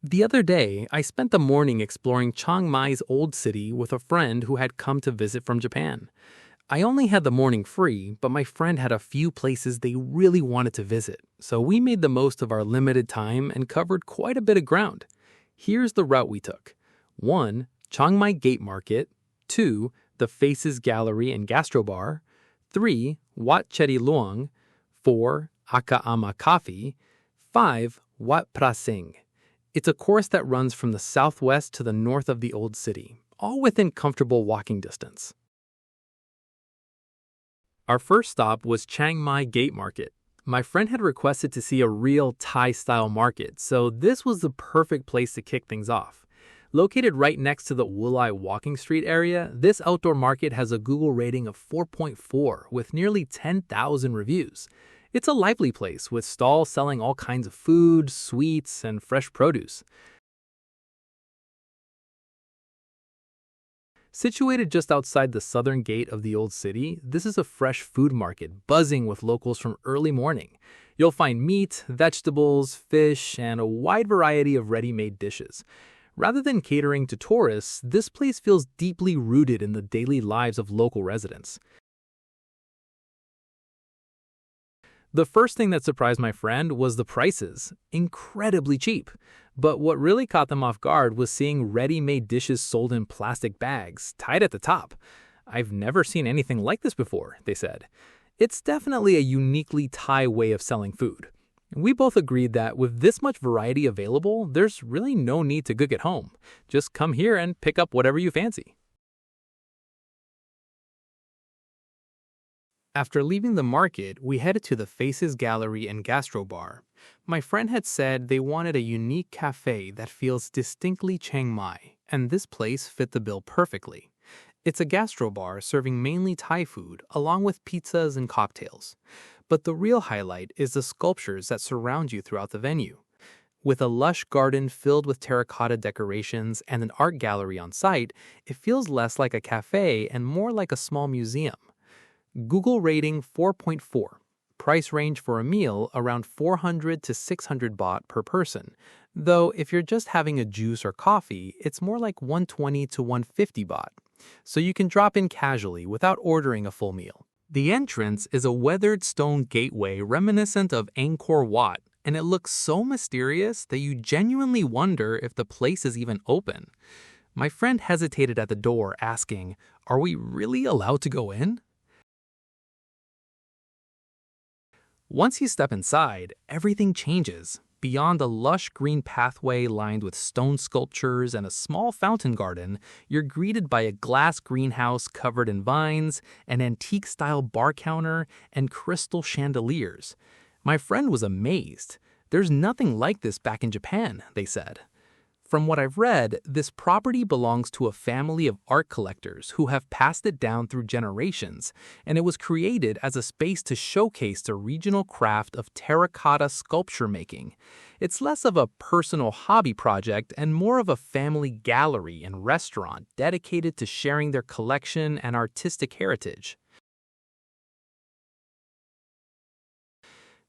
The other day, I spent the morning exploring Chiang Mai's Old City with a friend who had come to visit from Japan. I only had the morning free, but my friend had a few places they really wanted to visit, so we made the most of our limited time and covered quite a bit of ground. Here's the route we took. 1. Chiang Mai Gate Market. 2. The FACES Gallery and Gastro Bar. 3. Wat Chedi Luang. 4. Akha Ama Coffee. 5. Wat Phra Singh. It's a course that runs from the southwest to the north of the Old City, all within comfortable walking distance. Our first stop was Chiang Mai Gate Market. My friend had requested to see a real Thai-style market, so this was the perfect place to kick things off. Located right next to the Wulai Walking Street area, this outdoor market has a Google rating of 4.4 with nearly 10,000 reviews. It's a lively place with stalls selling all kinds of food, sweets, and fresh produce. Situated just outside the southern gate of the Old City, this is a fresh food market buzzing with locals from early morning. You'll find meat, vegetables, fish, and a wide variety of ready-made dishes. Rather than catering to tourists, this place feels deeply rooted in the daily lives of local residents. The first thing that surprised my friend was the prices, incredibly cheap. But what really caught them off guard was seeing ready-made dishes sold in plastic bags, tied at the top. "I've never seen anything like this before," they said. It's definitely a uniquely Thai way of selling food. We both agreed that with this much variety available, there's really no need to cook at home. Just come here and pick up whatever you fancy. After leaving the market, we headed to the FACES Gallery and Gastro Bar. My friend had said they wanted a unique cafe that feels distinctly Chiang Mai, and this place fit the bill perfectly. It's a gastro bar serving mainly Thai food, along with pizzas and cocktails. But the real highlight is the sculptures that surround you throughout the venue. With a lush garden filled with terracotta decorations and an art gallery on site, it feels less like a cafe and more like a small museum. Google rating 4.4. Price range for a meal around 400 to 600 baht per person, though if you're just having a juice or coffee, it's more like 120 to 150 baht. So you can drop in casually without ordering a full meal. The entrance is a weathered stone gateway reminiscent of Angkor Wat, and it looks so mysterious that you genuinely wonder if the place is even open. My friend hesitated at the door, asking, "Are we really allowed to go in?" Once you step inside, everything changes. Beyond a lush green pathway lined with stone sculptures and a small fountain garden, you're greeted by a glass greenhouse covered in vines, an antique-style bar counter, and crystal chandeliers. My friend was amazed. "There's nothing like this back in Japan," they said. From what I've read, this property belongs to a family of art collectors who have passed it down through generations, and it was created as a space to showcase the regional craft of terracotta sculpture making. It's less of a personal hobby project and more of a family gallery and restaurant dedicated to sharing their collection and artistic heritage.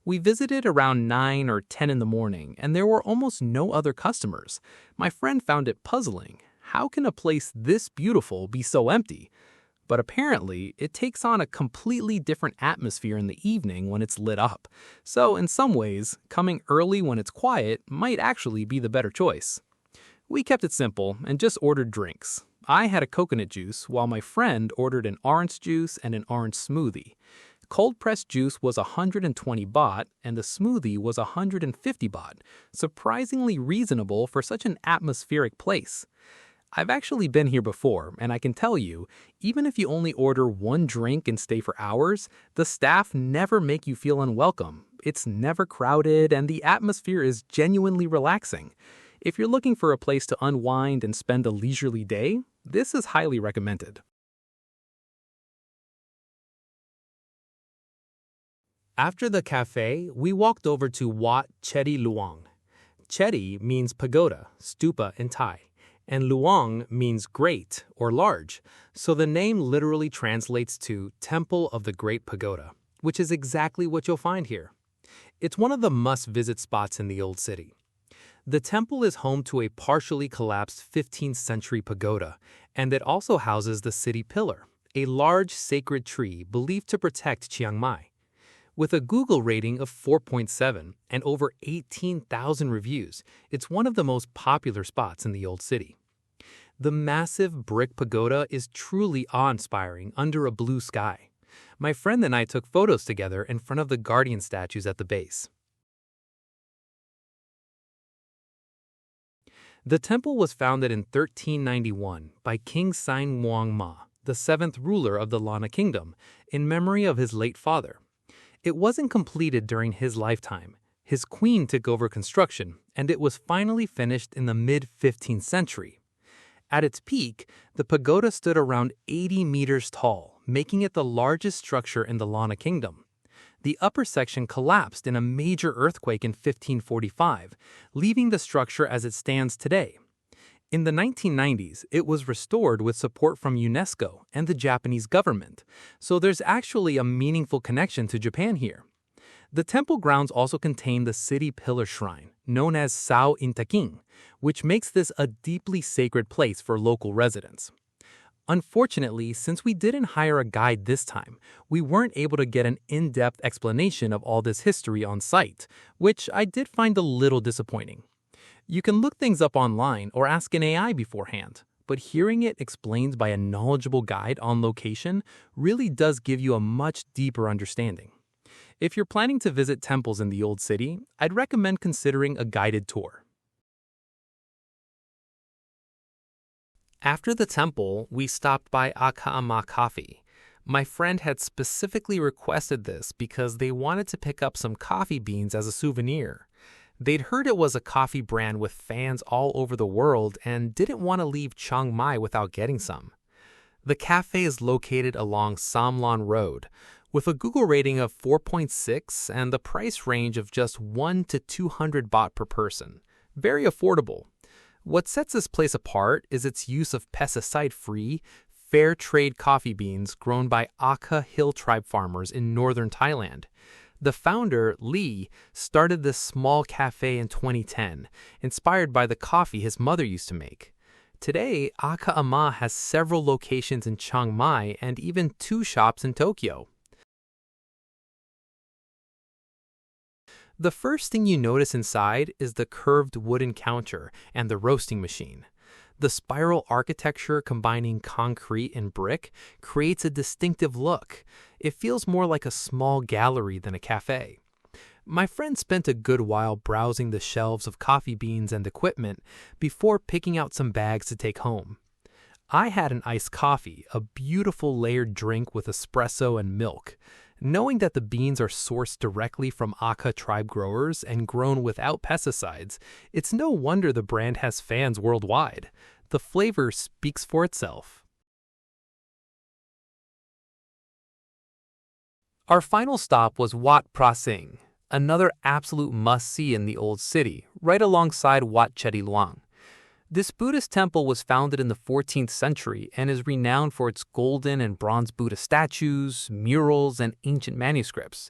We visited around 9 or 10 in the morning, and there were almost no other customers. My friend found it puzzling. How can a place this beautiful be so empty? But apparently, it takes on a completely different atmosphere in the evening when it's lit up. So in some ways, coming early when it's quiet might actually be the better choice. We kept it simple and just ordered drinks. I had a coconut juice, while my friend ordered an orange juice and an orange smoothie. Cold-pressed juice was 120 baht, and the smoothie was 150 baht, surprisingly reasonable for such an atmospheric place. I've actually been here before, and I can tell you, even if you only order one drink and stay for hours, the staff never make you feel unwelcome. It's never crowded, and the atmosphere is genuinely relaxing. If you're looking for a place to unwind and spend a leisurely day, this is highly recommended. After the cafe, we walked over to Wat Chedi Luang. Chedi means pagoda, stupa in Thai, and Luang means great or large, so the name literally translates to Temple of the Great Pagoda, which is exactly what you'll find here. It's one of the must-visit spots in the Old City. The temple is home to a partially collapsed 15th century pagoda, and it also houses the city pillar, a large sacred tree believed to protect Chiang Mai. With a Google rating of 4.7 and over 18,000 reviews, it's one of the most popular spots in the Old City. The massive brick pagoda is truly awe-inspiring under a blue sky. My friend and I took photos together in front of the guardian statues at the base. The temple was founded in 1391 by King Sai Mueang Ma, the seventh ruler of the Lana Kingdom, in memory of his late father. It wasn't completed during his lifetime. His queen took over construction, and it was finally finished in the mid-15th century. At its peak, the pagoda stood around 80 meters tall, making it the largest structure in the Lana Kingdom. The upper section collapsed in a major earthquake in 1545, leaving the structure as it stands today. In the 1990s, it was restored with support from UNESCO and the Japanese government, so there's actually a meaningful connection to Japan here. The temple grounds also contain the city pillar shrine, known as Sao Intaking, which makes this a deeply sacred place for local residents. Unfortunately, since we didn't hire a guide this time, we weren't able to get an in-depth explanation of all this history on site, which I did find a little disappointing. You can look things up online or ask an AI beforehand, but hearing it explained by a knowledgeable guide on location really does give you a much deeper understanding. If you're planning to visit temples in the Old City, I'd recommend considering a guided tour. After the temple, we stopped by Akha Ama Coffee. My friend had specifically requested this because they wanted to pick up some coffee beans as a souvenir. They'd heard it was a coffee brand with fans all over the world and didn't want to leave Chiang Mai without getting some. The cafe is located along Samlon Road, with a Google rating of 4.6 and the price range of just 1 to 200 baht per person. Very affordable. What sets this place apart is its use of pesticide-free, fair trade coffee beans grown by Akha Hill tribe farmers in northern Thailand. The founder, Lee, started this small cafe in 2010, inspired by the coffee his mother used to make. Today, Akha Ama has several locations in Chiang Mai and even 2 shops in Tokyo. The first thing you notice inside is the curved wooden counter and the roasting machine. The spiral architecture combining concrete and brick creates a distinctive look. It feels more like a small gallery than a cafe. My friend spent a good while browsing the shelves of coffee beans and equipment before picking out some bags to take home. I had an iced coffee, a beautiful layered drink with espresso and milk. Knowing that the beans are sourced directly from Akha tribe growers and grown without pesticides, it's no wonder the brand has fans worldwide. The flavor speaks for itself. Our final stop was Wat Phra Singh, another absolute must-see in the Old City, right alongside Wat Chedi Luang. This Buddhist temple was founded in the 14th century and is renowned for its golden and bronze Buddha statues, murals, and ancient manuscripts.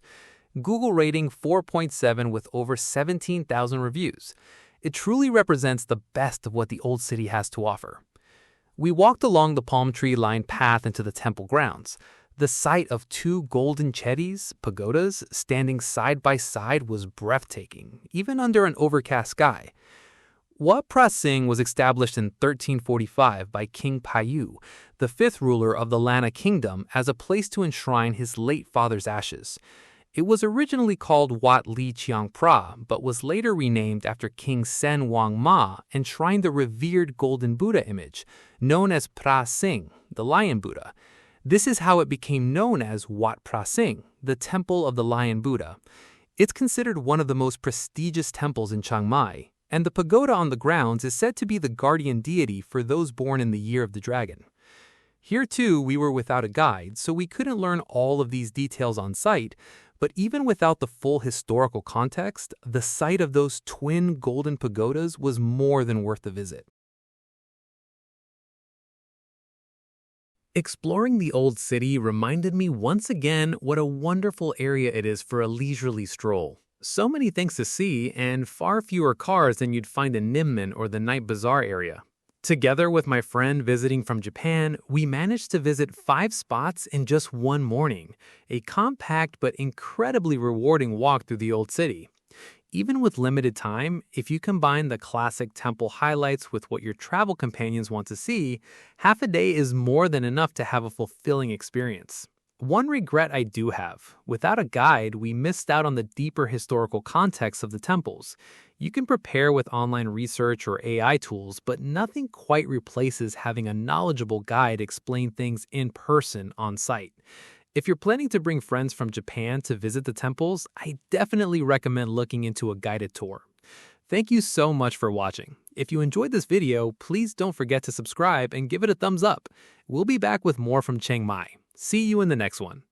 Google rating 4.7 with over 17,000 reviews. It truly represents the best of what the Old City has to offer. We walked along the palm tree-lined path into the temple grounds. The sight of 2 golden chedis, pagodas, standing side by side was breathtaking, even under an overcast sky. Wat Phra Singh was established in 1345 by King Payu, the 5th ruler of the Lana Kingdom, as a place to enshrine his late father's ashes. It was originally called Wat Li Chiang Phra, but was later renamed after King Sen Wang Ma, enshrined the revered golden Buddha image, known as Phra Singh, the Lion Buddha. This is how it became known as Wat Phra Singh, the Temple of the Lion Buddha. It's considered one of the most prestigious temples in Chiang Mai, and the pagoda on the grounds is said to be the guardian deity for those born in the year of the dragon. Here too, we were without a guide, so we couldn't learn all of these details on site, but even without the full historical context, the sight of those twin golden pagodas was more than worth the visit. Exploring the Old City reminded me once again what a wonderful area it is for a leisurely stroll. So many things to see and far fewer cars than you'd find in Nimman or the Night Bazaar area. Together with my friend visiting from Japan, we managed to visit 5 spots in just one morning, a compact but incredibly rewarding walk through the old city. Even with limited time, if you combine the classic temple highlights with what your travel companions want to see, half a day is more than enough to have a fulfilling experience. One regret I do have: without a guide, we missed out on the deeper historical context of the temples. You can prepare with online research or AI tools, but nothing quite replaces having a knowledgeable guide explain things in person on site. If you're planning to bring friends from Japan to visit the temples, I definitely recommend looking into a guided tour. Thank you so much for watching. If you enjoyed this video, please don't forget to subscribe and give it a thumbs up. We'll be back with more from Chiang Mai. See you in the next one.